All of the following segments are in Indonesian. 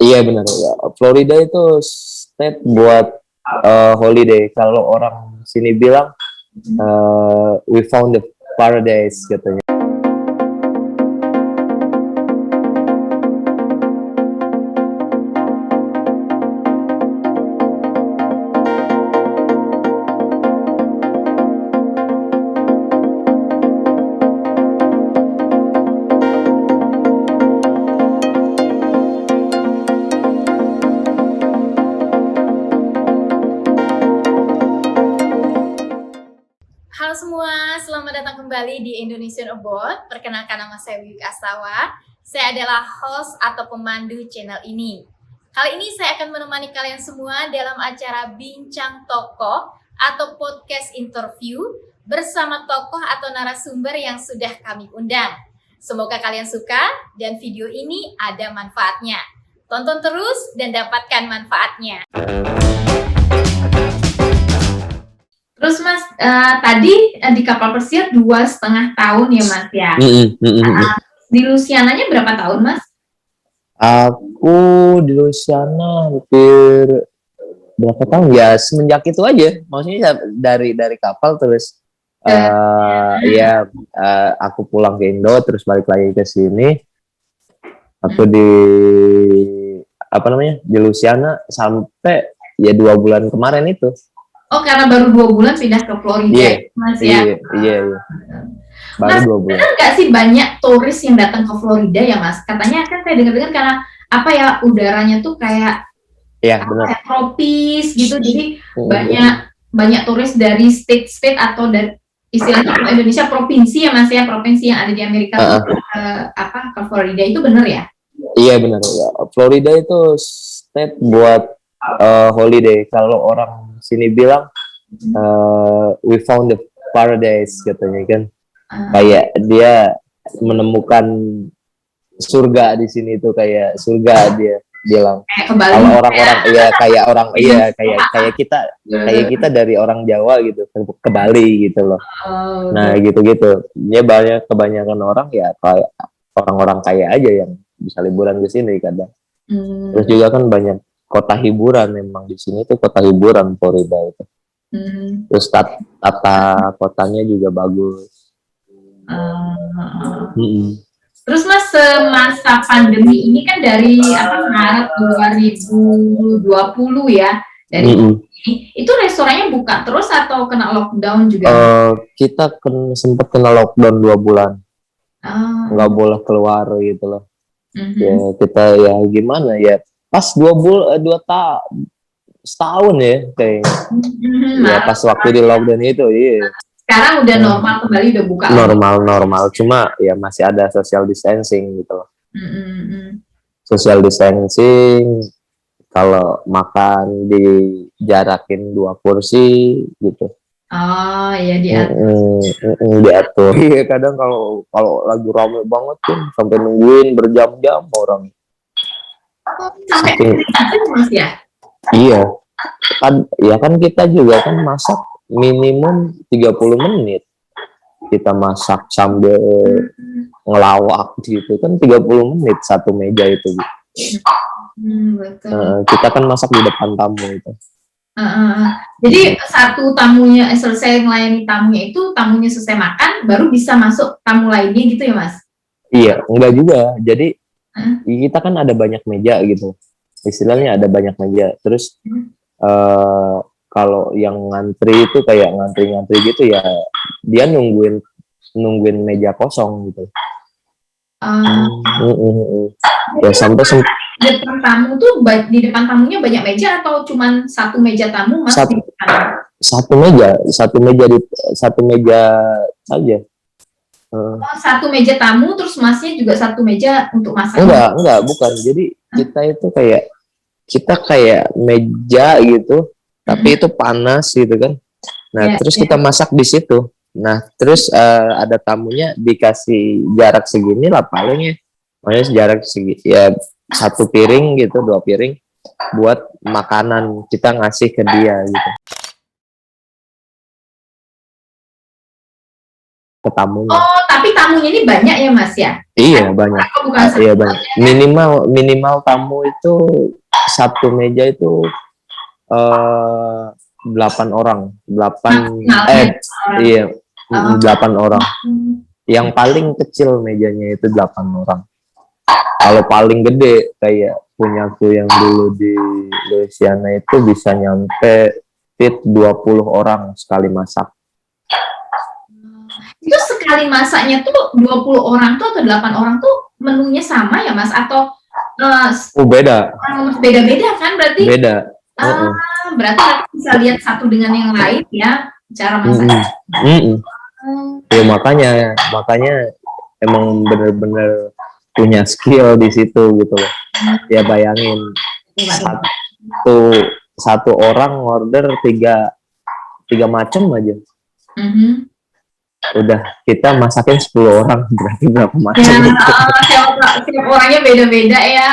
Iya benar ya. Florida itu state buat holiday. Kalau orang sini bilang we found the paradise katanya. Halo semua, selamat datang kembali di Indonesian Abroad. Perkenalkan, nama saya Wiwik Astawa. Saya adalah host atau pemandu channel ini. Kali ini saya akan menemani kalian semua dalam acara Bincang Tokoh atau podcast interview bersama tokoh atau narasumber yang sudah kami undang. Semoga kalian suka dan video ini ada manfaatnya. Tonton terus dan dapatkan manfaatnya. Terus Mas, tadi di kapal pesiar 2,5 tahun ya Mas ya. Di Lusiananya berapa tahun Mas? Aku di Louisiana hampir berapa tahun ya, semenjak itu aja. Maksudnya dari kapal terus aku pulang ke Indo terus balik lagi ke sini. Aku di di Louisiana sampai ya 2 bulan kemarin itu. Oh, karena baru 2 bulan pindah ke Florida, Mas ya? Iya. Baru Mas, 2 bulan. benar nggak sih banyak turis yang datang ke Florida ya Mas? Katanya kan saya dengar-dengar karena udaranya tuh kayak kayak tropis gitu, jadi banyak turis dari state atau dari istilahnya kalau Indonesia provinsi ya Mas ya, provinsi yang ada di Amerika ke Florida, itu benar ya? Iya benar ya. Florida itu state buat holiday. Kalau orang sini bilang we found the paradise katanya kan. Kayak dia menemukan surga di sini tuh, kayak surga dia bilang. Kalau orang-orang kayak kita dari orang Jawa gitu ke Bali gitu loh. Nah gitu-gitu. Dia kebanyakan orang ya kayak orang-orang kaya aja yang bisa liburan ke sini kadang. Terus juga kan banyak kota hiburan, memang di sini tuh kota hiburan Florida itu. Terus tata kotanya juga bagus. Terus Mas, semasa pandemi ini kan dari Maret 2020 ya, dari itu restorannya buka terus atau kena lockdown juga? Kita sempat kena lockdown 2 bulan. Nggak boleh keluar gitu loh. Ya kita ya gimana ya, pas 2 setahun ya kayaknya. Ya pas waktu di lockdown itu, iya. Sekarang udah normal kembali, udah buka. Normal, cuma ya masih ada social distancing gitu loh. Social distancing, kalau makan dijarakin 2 kursi gitu. Oh iya, diatur. Iya, kadang kalau lagi rame banget tuh sampai nungguin berjam-jam orang. Sampai Mas ya? Iya. Kan kita juga kan masak minimum 30 menit. Kita masak sambil ngelawak gitu kan 30 menit satu meja itu. Betul. Kita kan masak di depan tamu itu. Jadi satu tamunya selesai melayani tamunya itu, tamunya selesai makan baru bisa masuk tamu lainnya gitu ya Mas? Iya, enggak juga. Jadi kita kan ada banyak meja gitu. Istilahnya ada banyak meja. Terus kalau yang ngantri itu kayak ngantri gitu ya, dia nungguin meja kosong gitu. Ya sampai depan tamu tuh, di depan tamunya banyak meja atau cuman satu meja tamu Mas? Satu meja saja. Satu meja tamu, terus Masnya juga satu meja untuk masak? Enggak, bukan. Jadi kita itu kayak meja gitu, tapi itu panas gitu kan. Nah, terus kita masak di situ. Nah, terus ada tamunya dikasih jarak segini lah palingnya. Makanya jarak segini ya, 1 piring gitu, 2 piring buat makanan kita ngasih ke dia gitu. ke tamunya. Oh, tapi tamunya ini banyak ya Mas ya? Iya banyak. Atau bukan satu? Iya banyak. Minimal tamu itu satu meja itu 8 orang, Maksimalnya iya orang. 8 orang. Yang paling kecil mejanya itu 8 orang. Kalau paling gede kayak punyaku yang dulu di Louisiana itu bisa nyampe fit 20 orang sekali masak. Itu sekali masaknya tuh 20 orang tuh atau 8 orang tuh menunya sama ya Mas? Atau Beda. beda-beda kan berarti? Beda. Berarti kita bisa lihat satu dengan yang lain ya cara masaknya. Ya makanya emang bener-bener punya skill di situ gitu loh. Ya bayangin satu orang order tiga macam aja. Udah kita masakin 10 orang, berarti berapa macam? Ya, setiap orangnya beda-beda ya.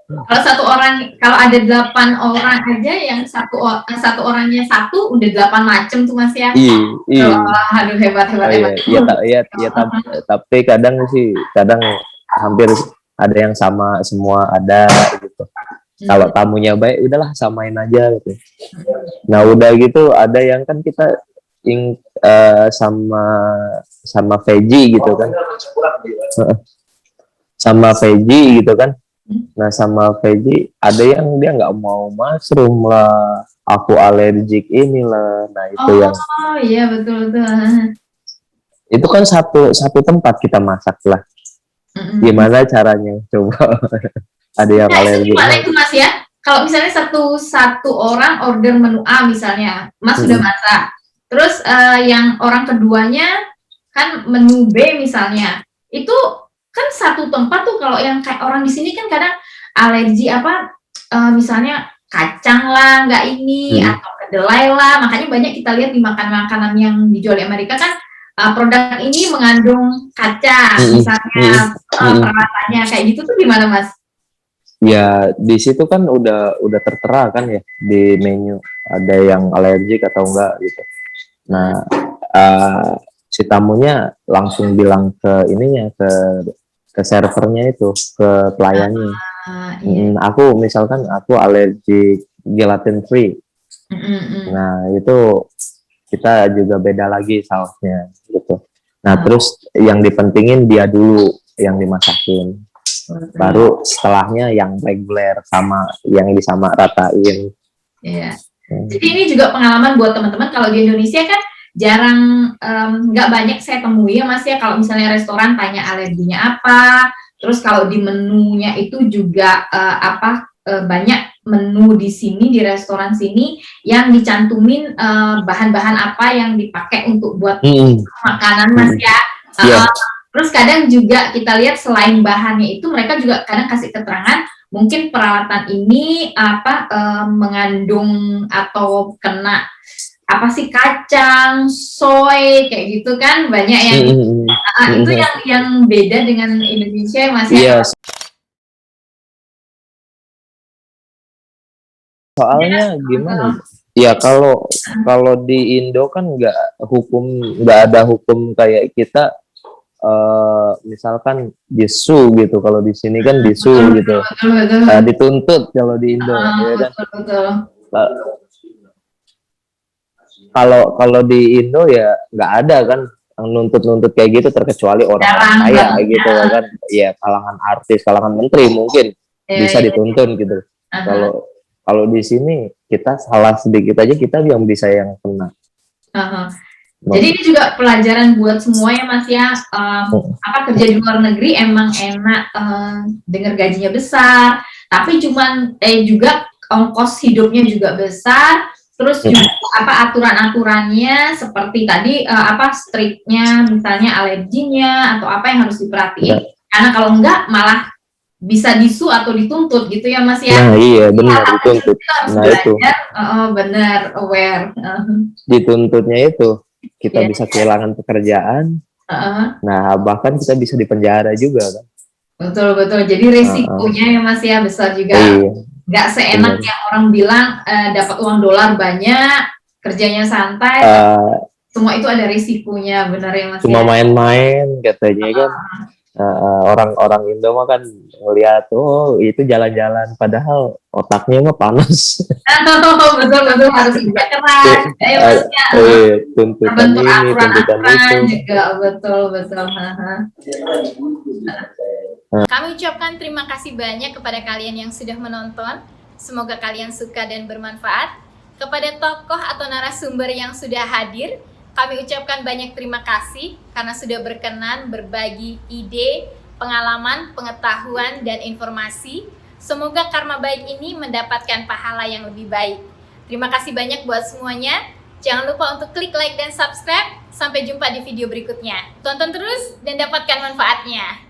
Kalau satu orang, kalau ada 8 orang aja, yang satu orangnya satu, udah 8 macam tuh Mas ya. Iya. Aduh hebat. Tapi kadang hampir ada yang sama semua ada gitu. Kalau tamunya baik, udahlah samain aja gitu. Nah udah gitu ada yang kan kita sama veggie gitu kan, sama veggie gitu kan. Nah sama veggie ada yang dia nggak mau mushroom lah, aku alergik inilah. Nah itu yang iya betul. Itu kan satu tempat kita masak lah. Gimana caranya coba? Ada yang alergi. Gimana itu Mas ya? Kalau misalnya satu orang order menu A misalnya, Mas sudah masak. Terus yang orang keduanya kan menu B misalnya. Itu kan satu tempat tuh, kalau yang kayak orang di sini kan kadang alergi misalnya kacang lah, nggak ini, atau kedelai lah. Makanya banyak kita lihat di makanan-makanan yang dijual di Amerika kan produk ini mengandung kacang, misalnya peralatannya kayak gitu tuh gimana Mas? Ya di situ kan udah tertera kan ya di menu ada yang alergik atau enggak gitu. Nah si tamunya langsung bilang ke ininya ke servernya itu, ke pelayannya. Aku misalkan aku alergi gelatin free. Nah itu kita juga beda lagi sausnya gitu. Nah terus yang dipentingin dia dulu yang dimasakin. Baru setelahnya yang reguler sama yang disamaratain. Iya. Jadi ini juga pengalaman buat teman-teman, kalau di Indonesia kan jarang, nggak banyak saya temui ya Mas ya, kalau misalnya restoran tanya alerginya apa, terus kalau di menunya itu juga banyak menu di sini, di restoran sini yang dicantumin bahan-bahan apa yang dipakai untuk buat makanan Mas ya. Terus kadang juga kita lihat selain bahannya itu, mereka juga kadang kasih keterangan mungkin peralatan ini mengandung atau kena kacang, soy kayak gitu kan, banyak yang itu yang beda dengan Indonesia Mas ya. Soalnya gimana? Ya kalau di Indo kan nggak ada hukum kayak kita. Misalkan disu gitu, kalau di sini kan disu gitu, dituntut kalau di Indo, ya kan? Kalau di Indo ya nggak ada kan nuntut kayak gitu, terkecuali orang kaya gitu kan, ya kalangan artis, kalangan menteri mungkin bisa dituntun gitu. Kalau di sini kita salah sedikit aja kita yang bisa yang kena. Jadi ini juga pelajaran buat semua ya Mas ya, kerja di luar negeri emang enak, dengar gajinya besar, tapi juga ongkos hidupnya juga besar, terus juga aturan-aturannya seperti tadi striknya misalnya alerginya atau apa yang harus diperhatiin, karena kalau enggak malah bisa disu atau dituntut gitu ya Mas ya. Nah iya benar, dituntut. Nah itu benar, aware. Dituntutnya itu kita bisa kehilangan pekerjaan, nah bahkan kita bisa dipenjara juga kan. Betul, jadi resikonya ya Mas ya besar juga. Nggak seenak yang orang bilang dapat uang dolar banyak, kerjanya santai, semua itu ada risikonya, benar ya Mas Cuma ya? main-main katanya kan. Orang-orang Indo mah kan ngeliat, oh itu jalan-jalan, padahal otaknya mah panas. Betul-betul harus kerja keras, ya Mas ya. Tuntutan Terbentuk ini, tuntutan itu. aturan-aturan juga, betul-betul. Kami ucapkan terima kasih banyak kepada kalian yang sudah menonton. Semoga kalian suka dan bermanfaat. Kepada tokoh atau narasumber yang sudah hadir, kami ucapkan banyak terima kasih karena sudah berkenan berbagi ide, pengalaman, pengetahuan, dan informasi. Semoga karma baik ini mendapatkan pahala yang lebih baik. Terima kasih banyak buat semuanya. Jangan lupa untuk klik like dan subscribe. Sampai jumpa di video berikutnya. Tonton terus dan dapatkan manfaatnya.